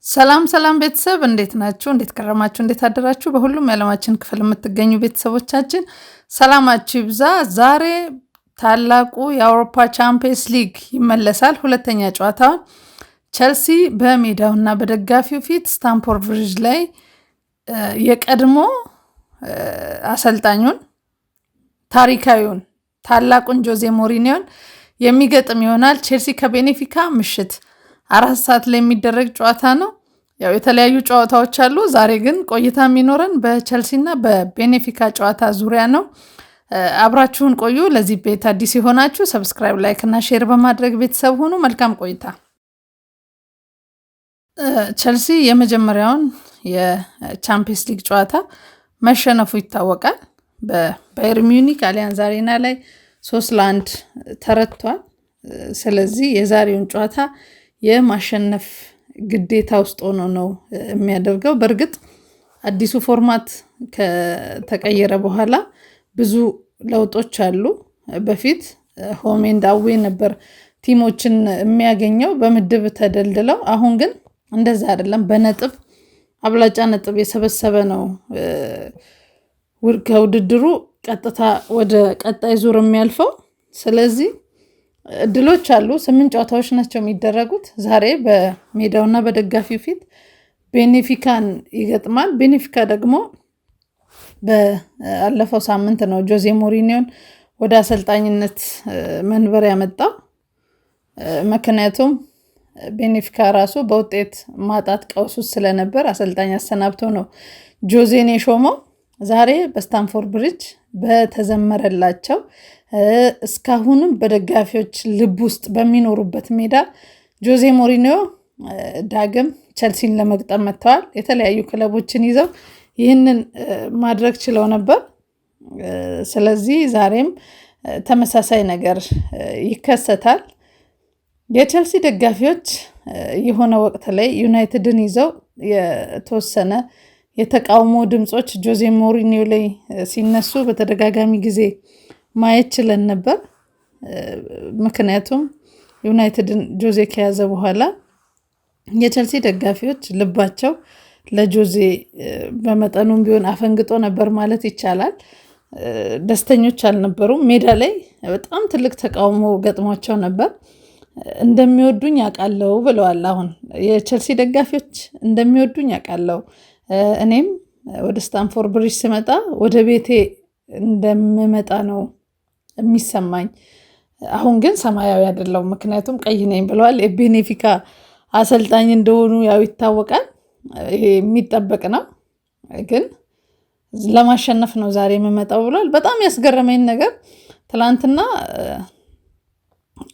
ሰላም ሰላም ቤተሰብ እንዴት ናችሁ? እንዴት ከረማችሁ? እንዴት አደራችሁ? በሁሉም የዓለማችን ክፍል የምትገኙ ቤተሰቦቻችን ሰላማችሁ ይብዛ። ዛሬ ታላቁ የአውሮፓ ቻምፒየንስ ሊግ ይመለሳል። ሁለተኛ ጨዋታውን ቸልሲ በሜዳውና በደጋፊው ፊት ስታንፎርድ ብሪጅ ላይ የቀድሞ አሰልጣኙን ታሪካዊውን ታላቁን ጆዜ ሞሪኒዮን የሚገጥም ይሆናል። ቼልሲ ከቤኔፊካ ምሽት 4 ሰዓት ላይ የሚደረግ ጨዋታ ነው። ያው የተለያዩ ጨዋታዎች አሉ። ዛሬ ግን ቆይታ የሚኖረን በቸልሲና በቤኔፊካ ጨዋታ ዙሪያ ነው። አብራችሁን ቆዩ። ለዚህ ቤት አዲስ የሆናችሁ ሰብስክራይብ፣ ላይክ እና ሼር በማድረግ ቤተሰብ ሆኑ። መልካም ቆይታ። ቸልሲ የመጀመሪያውን የቻምፒየንስ ሊግ ጨዋታ መሸነፉ ይታወቃል። በባየር ሚዩኒክ አሊያንዝ አሬና ላይ 3-1 ተረቷል። ስለዚህ የዛሬውን ጨዋታ የማሸነፍ ግዴታ ውስጥ ሆኖ ነው የሚያደርገው። በእርግጥ አዲሱ ፎርማት ከተቀየረ በኋላ ብዙ ለውጦች አሉ። በፊት ሆም ኤንድ አዌይ ነበር ቲሞችን የሚያገኘው በምድብ ተደልድለው። አሁን ግን እንደዛ አይደለም። በነጥብ አብላጫ ነጥብ የሰበሰበ ነው ከውድድሩ ቀጥታ ወደ ቀጣይ ዙር የሚያልፈው። ስለዚህ እድሎች አሉ። 8 ጨዋታዎች ናቸው የሚደረጉት። ዛሬ በሜዳውና በደጋፊው ፊት ቤኔፊካን ይገጥማል። ቤኔፊካ ደግሞ በአለፈው ሳምንት ነው ጆዜ ሞሪኒዮን ወደ አሰልጣኝነት መንበር ያመጣው። ምክንያቱም ቤኔፊካ ራሱ በውጤት ማጣት ቀውስ ውስጥ ስለነበር አሰልጣኝ አሰናብቶ ነው ጆዜን የሾመው። ዛሬ በስታንፎርድ ብሪጅ በተዘመረላቸው እስካሁንም በደጋፊዎች ልብ ውስጥ በሚኖሩበት ሜዳ ጆዜ ሞሪኒዮ ዳግም ቸልሲን ለመግጠም መጥተዋል። የተለያዩ ክለቦችን ይዘው ይህንን ማድረግ ችለው ነበር። ስለዚህ ዛሬም ተመሳሳይ ነገር ይከሰታል። የቸልሲ ደጋፊዎች የሆነ ወቅት ላይ ዩናይትድን ይዘው የተወሰነ የተቃውሞ ድምጾች ጆዜ ሞሪኒዮ ላይ ሲነሱ በተደጋጋሚ ጊዜ ማየት ችለን ነበር። ምክንያቱም ዩናይትድን ጆዜ ከያዘ በኋላ የቸልሲ ደጋፊዎች ልባቸው ለጆዜ በመጠኑም ቢሆን አፈንግጦ ነበር ማለት ይቻላል። ደስተኞች አልነበሩም። ሜዳ ላይ በጣም ትልቅ ተቃውሞ ገጥሟቸው ነበር። እንደሚወዱኝ አውቃለሁ ብለዋል። አሁን የቸልሲ ደጋፊዎች እንደሚወዱኝ አውቃለሁ፣ እኔም ወደ ስታንፎርድ ብሪጅ ስመጣ ወደ ቤቴ እንደምመጣ ነው የሚሰማኝ። አሁን ግን ሰማያዊ አይደለሁም ምክንያቱም ቀይ ነኝ ብለዋል። የቤኔፊካ አሰልጣኝ እንደሆኑ ያው ይታወቃል። ይሄ የሚጠበቅ ነው። ግን ለማሸነፍ ነው ዛሬ የምመጣው ብለዋል። በጣም ያስገረመኝ ነገር ትላንትና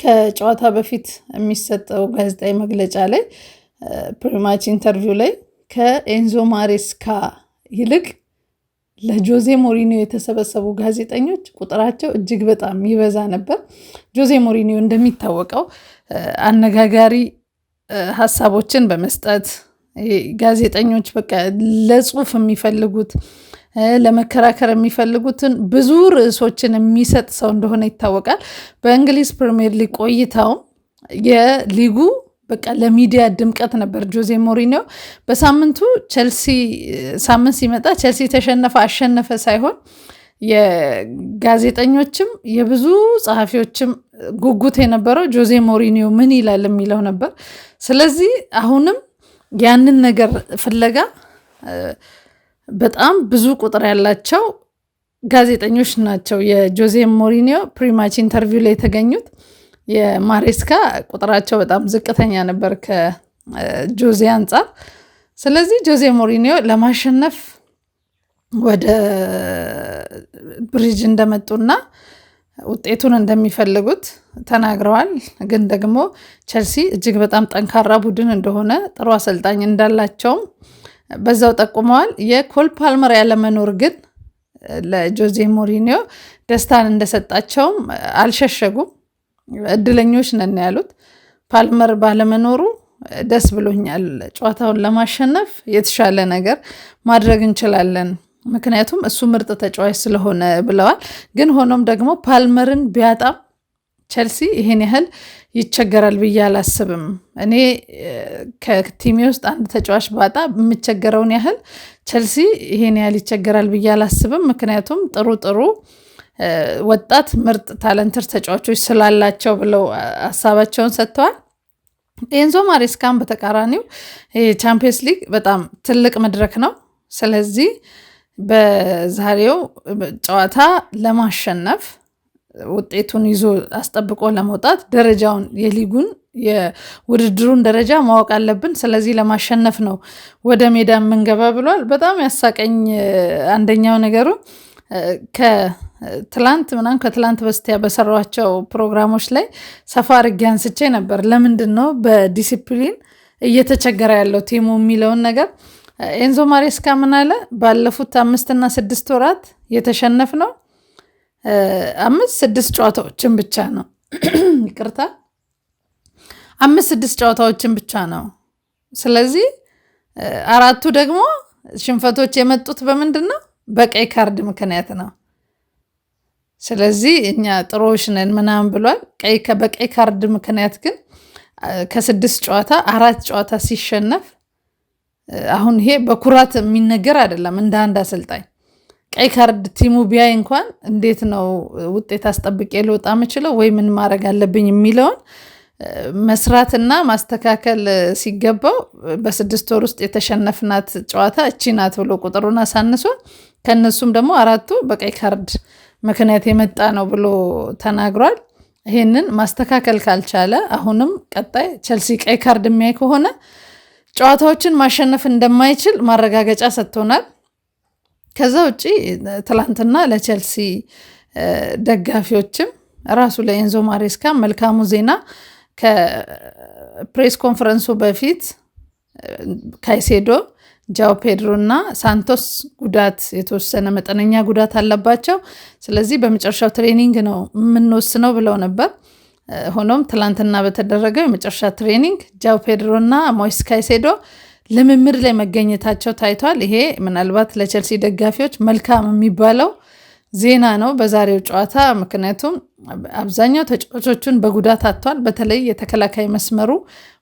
ከጨዋታ በፊት የሚሰጠው ጋዜጣዊ መግለጫ ላይ ፕሪማች ኢንተርቪው ላይ ከኤንዞ ማሬስካ ይልቅ ለጆዜ ሞሪኒዮ የተሰበሰቡ ጋዜጠኞች ቁጥራቸው እጅግ በጣም ይበዛ ነበር። ጆዜ ሞሪኒዮ እንደሚታወቀው አነጋጋሪ ሀሳቦችን በመስጠት ጋዜጠኞች በቃ ለጽሁፍ የሚፈልጉት ለመከራከር የሚፈልጉትን ብዙ ርዕሶችን የሚሰጥ ሰው እንደሆነ ይታወቃል። በእንግሊዝ ፕሪሚየር ሊግ ቆይታው የሊጉ በቃ ለሚዲያ ድምቀት ነበር ጆዜ ሞሪኒዮ። በሳምንቱ ቸልሲ ሳምንት ሲመጣ ቸልሲ ተሸነፈ አሸነፈ ሳይሆን የጋዜጠኞችም የብዙ ጸሐፊዎችም ጉጉት የነበረው ጆዜ ሞሪኒዮ ምን ይላል የሚለው ነበር። ስለዚህ አሁንም ያንን ነገር ፍለጋ በጣም ብዙ ቁጥር ያላቸው ጋዜጠኞች ናቸው የጆዜ ሞሪኒዮ ፕሪማች ኢንተርቪው ላይ የተገኙት። የማሬስካ ቁጥራቸው በጣም ዝቅተኛ ነበር ከጆዜ አንጻር። ስለዚህ ጆዜ ሞሪኒዮ ለማሸነፍ ወደ ብሪጅ እንደመጡና ውጤቱን እንደሚፈልጉት ተናግረዋል። ግን ደግሞ ቸልሲ እጅግ በጣም ጠንካራ ቡድን እንደሆነ ጥሩ አሰልጣኝ እንዳላቸውም በዛው ጠቁመዋል። የኮል ፓልመር ያለመኖር ግን ለጆዜ ሞሪኒዮ ደስታን እንደሰጣቸውም አልሸሸጉም። እድለኞች ነን ያሉት ፓልመር ባለመኖሩ ደስ ብሎኛል፣ ጨዋታውን ለማሸነፍ የተሻለ ነገር ማድረግ እንችላለን፣ ምክንያቱም እሱ ምርጥ ተጫዋች ስለሆነ ብለዋል። ግን ሆኖም ደግሞ ፓልመርን ቢያጣም ቸልሲ ይሄን ያህል ይቸገራል ብዬ አላስብም። እኔ ከቲሜ ውስጥ አንድ ተጫዋች ባጣ የምቸገረውን ያህል ቸልሲ ይሄን ያህል ይቸገራል ብዬ አላስብም። ምክንያቱም ጥሩ ወጣት ምርጥ ታለንትር ተጫዋቾች ስላላቸው ብለው ሀሳባቸውን ሰጥተዋል። ኤንዞ ማሬስካን በተቃራኒው ቻምፒየንስ ሊግ በጣም ትልቅ መድረክ ነው። ስለዚህ በዛሬው ጨዋታ ለማሸነፍ ውጤቱን ይዞ አስጠብቆ ለመውጣት ደረጃውን የሊጉን የውድድሩን ደረጃ ማወቅ አለብን። ስለዚህ ለማሸነፍ ነው ወደ ሜዳ የምንገባ ብሏል። በጣም ያሳቀኝ አንደኛው ነገሩ ከትላንት በስቲያ በሰሯቸው ፕሮግራሞች ላይ ሰፋ አድርጌ አንስቼ ነበር። ለምንድን ነው በዲሲፕሊን እየተቸገረ ያለው ቲሙ የሚለውን ነገር ኤንዞ ማሬስካ ምን አለ? ባለፉት 5 እና 6 ወራት የተሸነፍ ነው 5-6 ጨዋታዎችን ብቻ ነው። ይቅርታ 5-6 ጨዋታዎችን ብቻ ነው። ስለዚህ 4ቱ ደግሞ ሽንፈቶች የመጡት በምንድን ነው? በቀይ ካርድ ምክንያት ነው። ስለዚህ እኛ ጥሩዎች ነን ምናምን ብሏል። በቀይ ካርድ ምክንያት ግን ከ6 ጨዋታ 4 ጨዋታ ሲሸነፍ አሁን ይሄ በኩራት የሚነገር አይደለም። እንደ አንድ አሰልጣኝ ቀይ ካርድ ቲሙ ቢያይ እንኳን እንዴት ነው ውጤት አስጠብቄ ልወጣ የምችለው ወይ ምን ማድረግ አለብኝ የሚለውን መስራትና ማስተካከል ሲገባው በ6 ወር ውስጥ የተሸነፍናት ጨዋታ እቺ ናት ብሎ ቁጥሩን አሳንሶ ከነሱም ደግሞ 4ቱ በቀይ ካርድ ምክንያት የመጣ ነው ብሎ ተናግሯል። ይሄንን ማስተካከል ካልቻለ አሁንም ቀጣይ ቸልሲ ቀይ ካርድ የሚያይ ከሆነ ጨዋታዎችን ማሸነፍ እንደማይችል ማረጋገጫ ሰጥቶናል። ከዛ ውጪ ትላንትና ለቸልሲ ደጋፊዎችም ራሱ ለኤንዞ ማሬስካ መልካሙ ዜና ከፕሬስ ኮንፈረንሱ በፊት ካይሴዶ፣ ጃው ፔድሮ እና ሳንቶስ ጉዳት የተወሰነ መጠነኛ ጉዳት አለባቸው። ስለዚህ በመጨረሻው ትሬኒንግ ነው የምንወስነው ብለው ነበር። ሆኖም ትላንትና በተደረገው የመጨረሻ ትሬኒንግ ጃው ፔድሮ እና ሞይስ ካይሴዶ ልምምድ ላይ መገኘታቸው ታይቷል። ይሄ ምናልባት ለቸልሲ ደጋፊዎች መልካም የሚባለው ዜና ነው በዛሬው ጨዋታ። ምክንያቱም አብዛኛው ተጫዋቾቹን በጉዳት አጥቷል። በተለይ የተከላካይ መስመሩ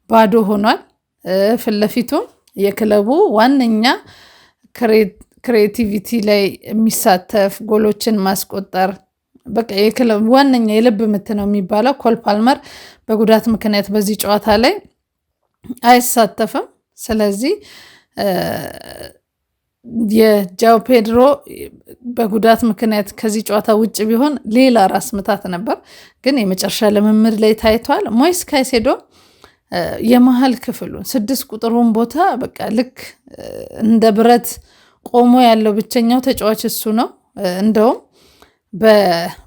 ባዶ ሆኗል። ፊት ለፊቱም የክለቡ ዋነኛ ክሬቲቪቲ ላይ የሚሳተፍ ጎሎችን ማስቆጠር በቃ የክለቡ ዋነኛ የልብ ምት ነው የሚባለው ኮል ፓልመር በጉዳት ምክንያት በዚህ ጨዋታ ላይ አይሳተፍም። ስለዚህ የጃው ፔድሮ በጉዳት ምክንያት ከዚህ ጨዋታ ውጭ ቢሆን ሌላ ራስ ምታት ነበር፣ ግን የመጨረሻ ልምምድ ላይ ታይቷል። ሞይስ ካይሴዶ የመሀል ክፍሉን 6 ቁጥሩን ቦታ በቃ ልክ እንደ ብረት ቆሞ ያለው ብቸኛው ተጫዋች እሱ ነው። እንደውም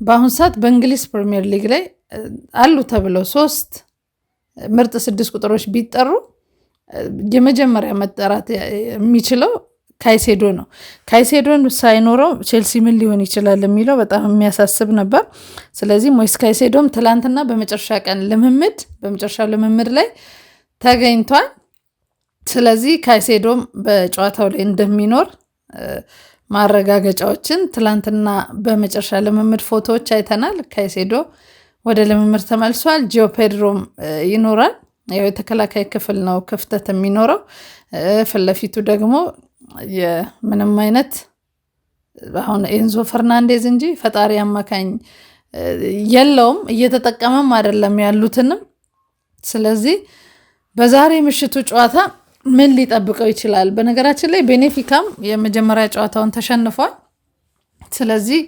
በአሁን ሰዓት በእንግሊዝ ፕሪሚየር ሊግ ላይ አሉ ተብለው 3 ምርጥ 6 ቁጥሮች ቢጠሩ የመጀመሪያ መጠራት የሚችለው ካይሴዶ ነው። ካይሴዶን ሳይኖረው ቼልሲ ምን ሊሆን ይችላል የሚለው በጣም የሚያሳስብ ነበር። ስለዚህ ሞይስ ካይሴዶም ትላንትና በመጨረሻው ልምምድ ላይ ተገኝቷል። ስለዚህ ካይሴዶም በጨዋታው ላይ እንደሚኖር ማረጋገጫዎችን ትላንትና በመጨረሻ ልምምድ ፎቶዎች አይተናል። ካይሴዶ ወደ ልምምድ ተመልሷል። ጂኦ ፔድሮም ይኖራል። ያው የተከላካይ ክፍል ነው ክፍተት የሚኖረው። ፊት ለፊቱ ደግሞ የምንም አይነት አሁን ኤንዞ ፈርናንዴዝ እንጂ ፈጣሪ አማካኝ የለውም፣ እየተጠቀመም አይደለም ያሉትንም። ስለዚህ በዛሬ ምሽቱ ጨዋታ ምን ሊጠብቀው ይችላል? በነገራችን ላይ ቤኔፊካም የመጀመሪያ ጨዋታውን ተሸንፏል። ስለዚህ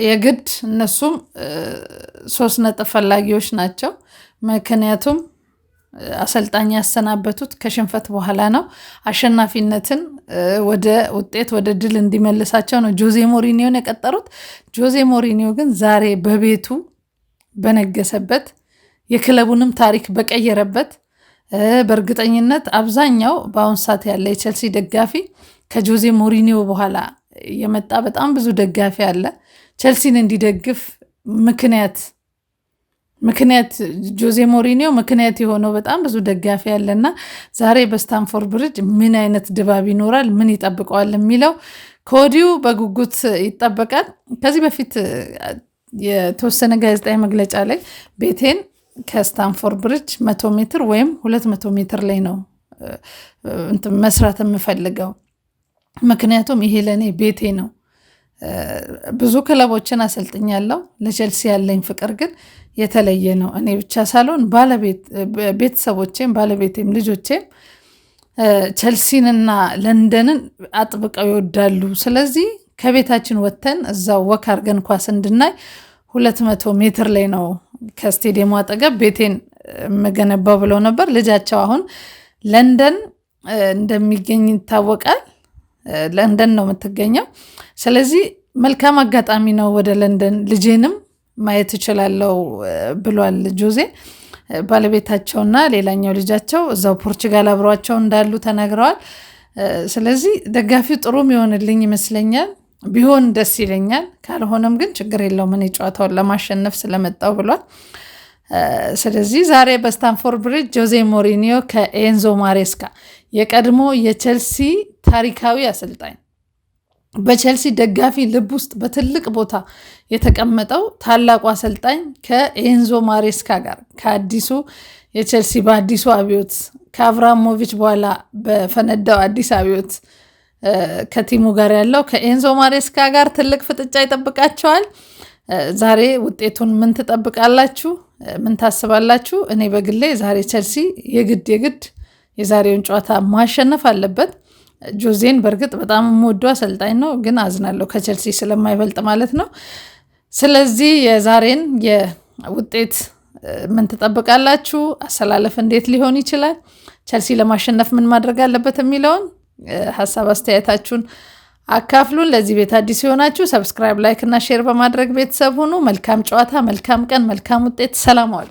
የግድ እነሱም 3 ነጥብ ፈላጊዎች ናቸው። ምክንያቱም አሰልጣኝ ያሰናበቱት ከሽንፈት በኋላ ነው። አሸናፊነትን ወደ ውጤት ወደ ድል እንዲመልሳቸው ነው ጆዜ ሞሪኒዮን የቀጠሩት። ጆዜ ሞሪኒዮ ግን ዛሬ በቤቱ በነገሰበት የክለቡንም ታሪክ በቀየረበት በእርግጠኝነት አብዛኛው በአሁን ሰዓት ያለ የቸልሲ ደጋፊ ከጆዜ ሞሪኒዮ በኋላ የመጣ በጣም ብዙ ደጋፊ አለ። ቸልሲን እንዲደግፍ ምክንያት ጆዜ ሞሪኒዮ ምክንያት የሆነው በጣም ብዙ ደጋፊ ያለና ዛሬ በስታንፎርድ ብሪጅ ምን አይነት ድባብ ይኖራል፣ ምን ይጠብቀዋል የሚለው ከወዲሁ በጉጉት ይጠበቃል። ከዚህ በፊት የተወሰነ ጋዜጣዊ መግለጫ ላይ ቤቴን ከስታንፎርድ ብሪጅ 100 ሜትር ወይም 200 ሜትር ላይ ነው መስራት የምፈልገው፣ ምክንያቱም ይሄ ለእኔ ቤቴ ነው። ብዙ ክለቦችን አሰልጥኛለሁ። ለቼልሲ ያለኝ ፍቅር ግን የተለየ ነው። እኔ ብቻ ሳልሆን ቤተሰቦቼም ባለቤቴም ልጆቼም ቼልሲንና ለንደንን አጥብቀው ይወዳሉ። ስለዚህ ከቤታችን ወጥተን እዛው ወክ አድርገን ኳስ እንድናይ 200 ሜትር ላይ ነው ከስቴዲየሙ አጠገብ ቤቴን የምገነባው ብለው ነበር። ልጃቸው አሁን ለንደን እንደሚገኝ ይታወቃል። ለንደን ነው የምትገኘው። ስለዚህ መልካም አጋጣሚ ነው ወደ ለንደን ልጄንም ማየት እችላለሁ ብሏል ጆዜ። ባለቤታቸውና ሌላኛው ልጃቸው እዛው ፖርቹጋል አብሯቸው እንዳሉ ተናግረዋል። ስለዚህ ደጋፊው ጥሩ የሚሆንልኝ ይመስለኛል። ቢሆን ደስ ይለኛል። ካልሆነም ግን ችግር የለውም እኔ ጨዋታውን ለማሸነፍ ስለመጣው ብሏል። ስለዚህ ዛሬ በስታንፎርድ ብሪጅ ጆዜ ሞሪኒዮ ከኤንዞ ማሬስካ የቀድሞ የቼልሲ ታሪካዊ አሰልጣኝ በቼልሲ ደጋፊ ልብ ውስጥ በትልቅ ቦታ የተቀመጠው ታላቁ አሰልጣኝ ከኤንዞ ማሬስካ ጋር ከአዲሱ የቼልሲ በአዲሱ አብዮት ከአብራሞቪች በኋላ በፈነዳው አዲስ አብዮት ከቲሙ ጋር ያለው ከኤንዞ ማሬስካ ጋር ትልቅ ፍጥጫ ይጠብቃቸዋል። ዛሬ ውጤቱን ምን ትጠብቃላችሁ? ምን ታስባላችሁ? እኔ በግሌ ዛሬ ቼልሲ የግድ የዛሬውን ጨዋታ ማሸነፍ አለበት። ጆዜን በእርግጥ በጣም የምወደው አሰልጣኝ ነው፣ ግን አዝናለሁ ከቼልሲ ስለማይበልጥ ማለት ነው። ስለዚህ የዛሬን የውጤት ምን ትጠብቃላችሁ? አሰላለፍ እንዴት ሊሆን ይችላል? ቼልሲ ለማሸነፍ ምን ማድረግ አለበት የሚለውን ሀሳብ አስተያየታችሁን አካፍሉን። ለዚህ ቤት አዲስ የሆናችሁ ሰብስክራይብ፣ ላይክ እና ሼር በማድረግ ቤተሰብ ሁኑ። መልካም ጨዋታ፣ መልካም ቀን፣ መልካም ውጤት። ሰላም ዋሉ።